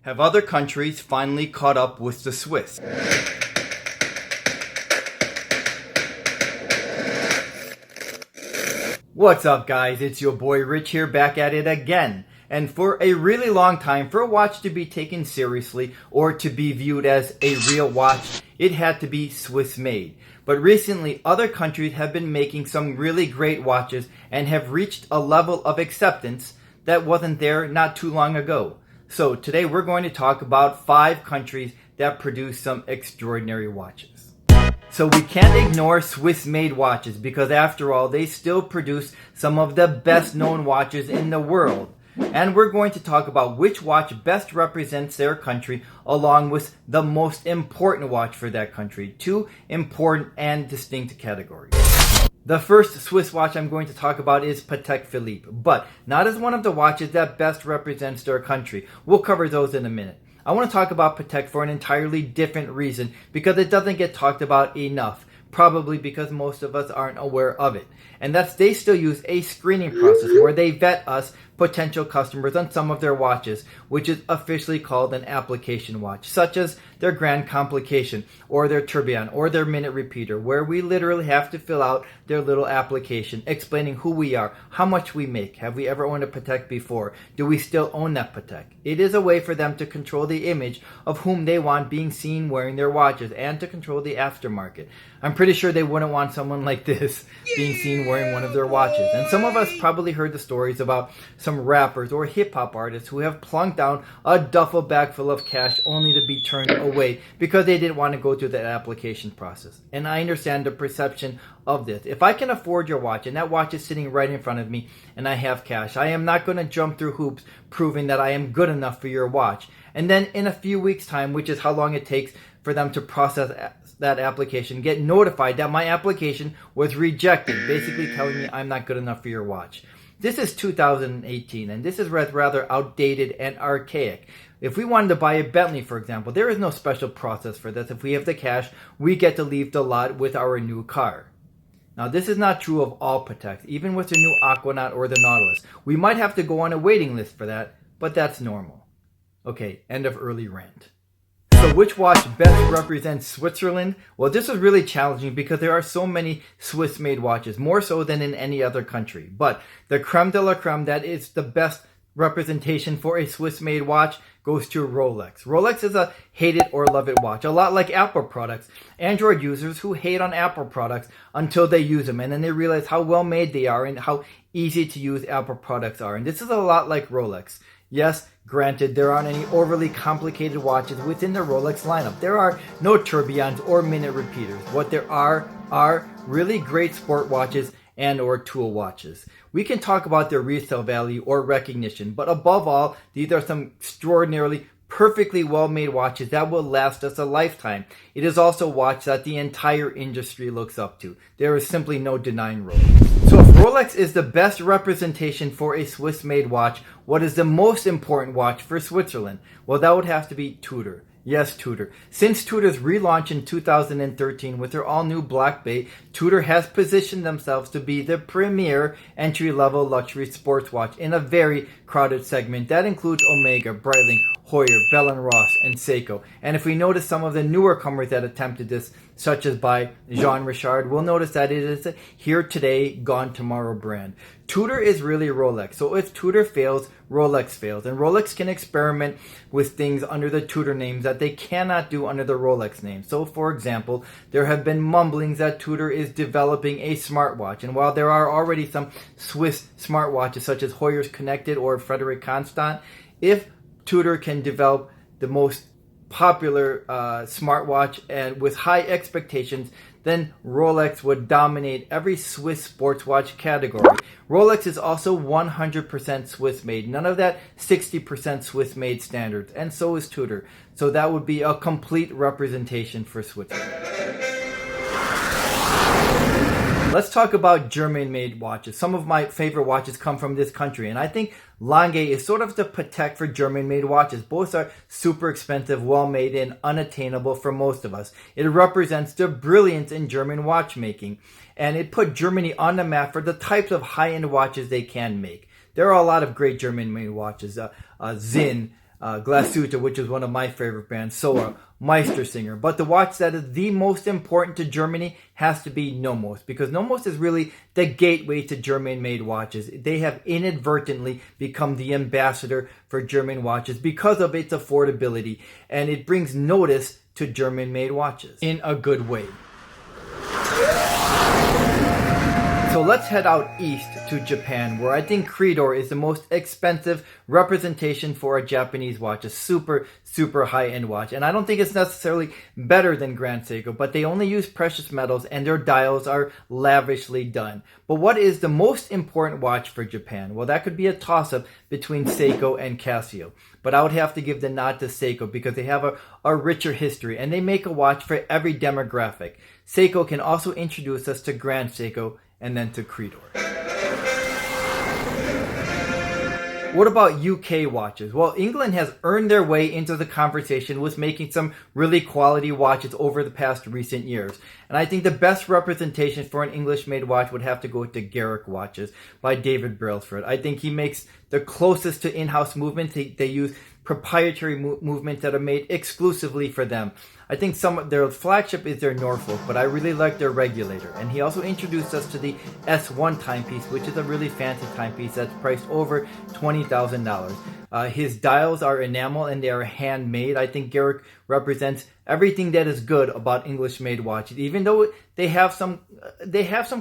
Have other countries finally caught up with the Swiss? What's up, guys? It's your boy Rich here, back at it again. And for a really long time, for a watch to be taken seriously or to be viewed as a real watch, it had to be Swiss made. But recently, other countries have been making some really great watches and have reached a level of acceptance that wasn't there not too long ago. So today we're going to talk about 5 countries that produce some extraordinary watches. So we can't ignore Swiss-made watches because after all, they still produce some of the best known watches in the world. And we're going to talk about which watch best represents their country along with the most important watch for that country. 2 important and distinct categories. The first Swiss watch I'm going to talk about is Patek Philippe, but not as one of the watches that best represents their country. We'll cover those in a minute. I want to talk about Patek for an entirely different reason because it doesn't get talked about enough. Probably because most of us aren't aware of it. And that's they still use a screening process where they vet us potential customers on some of their watches, which is officially called an application watch, such as their Grand Complication or their Tourbillon or their Minute Repeater, where we literally have to fill out their little application explaining who we are, how much we make, have we ever owned a Patek before, do we still own that Patek. It is a way for them to control the image of whom they want being seen wearing their watches and to control the aftermarket. I'm pretty sure they wouldn't want someone like this being seen wearing one of their watches. And some of us probably heard the stories about some rappers or hip-hop artists who have plunked down a duffel bag full of cash only to be turned away because they didn't want to go through that application process. And I understand the perception of this. If I can afford your watch and that watch is sitting right in front of me and I have cash, I am not going to jump through hoops proving that I am good enough for your watch. And then in a few weeks' time, which is how long it takes for them to process that application, get notified that my application was rejected, basically telling me I'm not good enough for your watch. This is 2018, and this is rather outdated and archaic. If we wanted to buy a Bentley, for example, there is no special process for this. If we have the cash, we get to leave the lot with our new car. Now, this is not true of all Pateks, even with the new Aquanaut or the Nautilus. We might have to go on a waiting list for that, but that's normal. Okay, end of early rant. So which watch best represents Switzerland? Well, this is really challenging because there are so many Swiss-made watches, more so than in any other country. But the creme de la creme that is the best representation for a Swiss-made watch goes to Rolex. Rolex is a hate it or love it watch, a lot like Apple products. Android users who hate on Apple products until they use them, and then they realize how well made they are and how easy to use Apple products are. And this is a lot like Rolex. Yes, granted, there aren't any overly complicated watches within the Rolex lineup. There are no tourbillons or minute repeaters. What there are really great sport watches and or tool watches. We can talk about their resale value or recognition, but above all, these are some extraordinarily perfectly well-made watches that will last us a lifetime. It is also a watch that the entire industry looks up to. There is simply no denying Rolex. So if Rolex is the best representation for a Swiss-made watch, what is the most important watch for Switzerland? Well, that would have to be Tudor. Yes, Tudor. Since Tudor's relaunch in 2013 with their all-new Black Bay, Tudor has positioned themselves to be the premier entry-level luxury sports watch in a very crowded segment. That includes Omega, Breitling, Heuer, Bell & Ross, and Seiko. And if we notice some of the newer comers that attempted this, such as by Jean Richard, we'll notice that it is a here today, gone tomorrow brand. Tudor is really Rolex. So if Tudor fails, Rolex fails. And Rolex can experiment with things under the Tudor names that they cannot do under the Rolex name. So for example, there have been mumblings that Tudor is developing a smartwatch. And while there are already some Swiss smartwatches such as Heuer's Connected or Frederic Constant, if Tudor can develop the most popular smartwatch and with high expectations, then Rolex would dominate every Swiss sports watch category. Rolex is also 100% Swiss made, none of that 60% Swiss made standards, and so is Tudor. So that would be a complete representation for Switzerland. Let's talk about German-made watches. Some of my favorite watches come from this country, and I think Lange is sort of the Patek for German-made watches. Both are super expensive, well-made, and unattainable for most of us. It represents the brilliance in German watchmaking, and it put Germany on the map for the types of high-end watches they can make. There are a lot of great German-made watches. Zinn, Glasuta, which is one of my favorite brands, Soa, Meistersinger. But the watch that is the most important to Germany has to be Nomos, because Nomos is really the gateway to German-made watches. They have inadvertently become the ambassador for German watches because of its affordability, and it brings notice to German-made watches in a good way. So let's head out east to Japan, where I think Tudor is the most expensive representation for a Japanese watch, a super high-end watch. And I don't think it's necessarily better than Grand Seiko, but they only use precious metals and their dials are lavishly done. But what is the most important watch for Japan? Well, that could be a toss-up between Seiko and Casio. But I would have to give the nod to Seiko because they have a richer history and they make a watch for every demographic. Seiko can also introduce us to Grand Seiko and then to Tudor. What about UK watches? Well, England has earned their way into the conversation with making some really quality watches over the past recent years. And I think the best representation for an English-made watch would have to go to Garrick watches by David Brailsford. I think he makes the closest to in-house movements. They use proprietary movements that are made exclusively for them. I think their flagship is their Norfolk, but I really like their regulator. And he also introduced us to the S1 timepiece, which is a really fancy timepiece that's priced over $20,000. His dials are enamel and they are handmade. I think Garrick represents everything that is good about English-made watches, even though they have some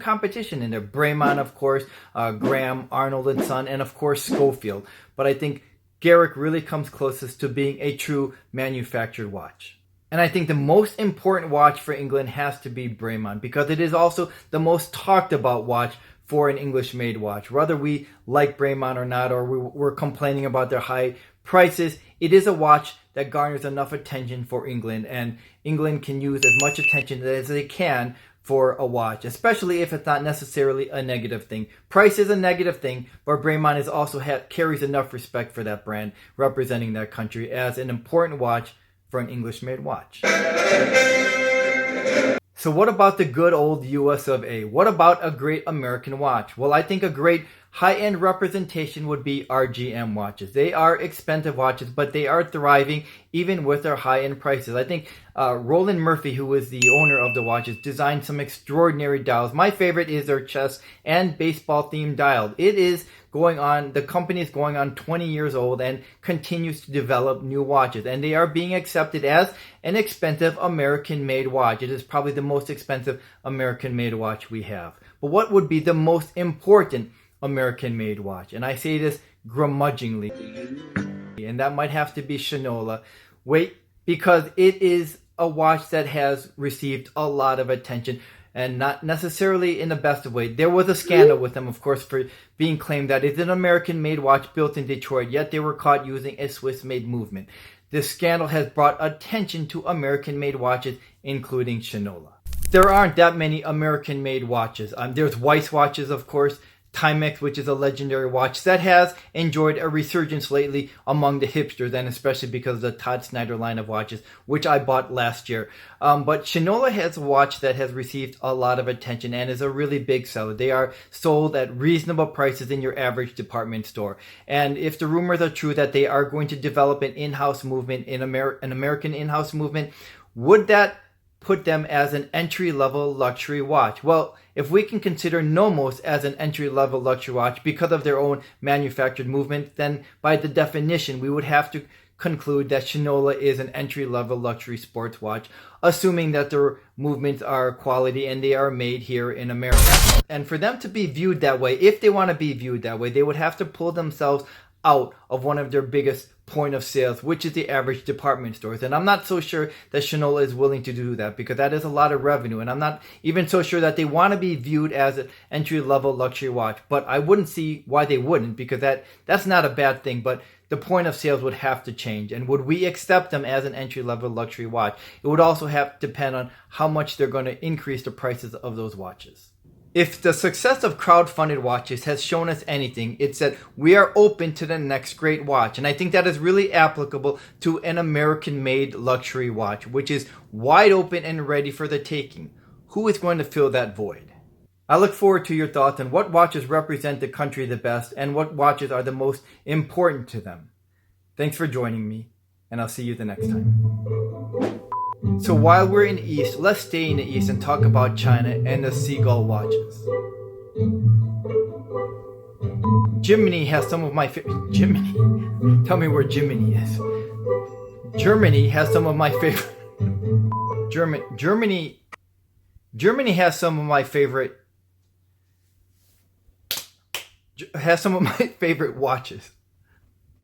competition in there. Bremont, of course, Graham, Arnold and Son, and of course Schofield. But I think Garrick really comes closest to being a true manufactured watch. And I think the most important watch for England has to be Bremont, because it is also the most talked about watch for an English-made watch. Whether we like Bremont or not, or we're complaining about their high prices, it is a watch that garners enough attention for England, and England can use as much attention as they can for a watch, especially if it's not necessarily a negative thing. Price is a negative thing, but Bremont is also carries enough respect for that brand, representing that country as an important watch for an English-made watch. So what about the good old US of A? What about a great American watch? Well, I think a great high-end representation would be RGM watches. They are expensive watches, but they are thriving even with their high-end prices. I think Roland Murphy, who is the owner of the watches, designed some extraordinary dials. My favorite is their chess and baseball-themed dial. The company is going on 20 years old and continues to develop new watches. And they are being accepted as an expensive American-made watch. It is probably the most expensive American-made watch we have. But what would be the most important American-made watch? And I say this grudgingly, and that might have to be Shinola. Because it is a watch that has received a lot of attention, and not necessarily in the best of ways. There was a scandal with them, of course, for being claimed that it's an American-made watch built in Detroit, yet they were caught using a Swiss-made movement. This scandal has brought attention to American-made watches, including Shinola. There aren't that many American-made watches. There's Weiss watches, of course, Timex, which is a legendary watch that has enjoyed a resurgence lately among the hipsters, and especially because of the Todd Snyder line of watches, which I bought last year. But Shinola has a watch that has received a lot of attention and is a really big seller. They are sold at reasonable prices in your average department store. And if the rumors are true that they are going to develop an in-house movement, an American in-house movement, would that put them as an entry-level luxury watch? Well, if we can consider Nomos as an entry-level luxury watch because of their own manufactured movement, then by the definition, we would have to conclude that Shinola is an entry-level luxury sports watch, assuming that their movements are quality and they are made here in America. And for them to be viewed that way, if they want to be viewed that way, they would have to pull themselves out of one of their biggest point of sales, which is the average department stores. And I'm not so sure that Shinola is willing to do that, because that is a lot of revenue. And I'm not even so sure that they want to be viewed as an entry-level luxury watch. But I wouldn't see why they wouldn't, because that's not a bad thing. But the point of sales would have to change. And would we accept them as an entry-level luxury watch? It would also have to depend on how much they're going to increase the prices of those watches. If the success of crowd-funded watches has shown us anything, it's that we are open to the next great watch. And I think that is really applicable to an American-made luxury watch, which is wide open and ready for the taking. Who is going to fill that void? I look forward to your thoughts on what watches represent the country the best and what watches are the most important to them. Thanks for joining me, and I'll see you the next time. So while we're in the East, let's stay in the East and talk about China and the Seagull watches. Jiminy has some of my favorite... Jiminy? Tell me where Jiminy is. Germany has some of my favorite... Germany has some of my favorite... Has some of my favorite watches.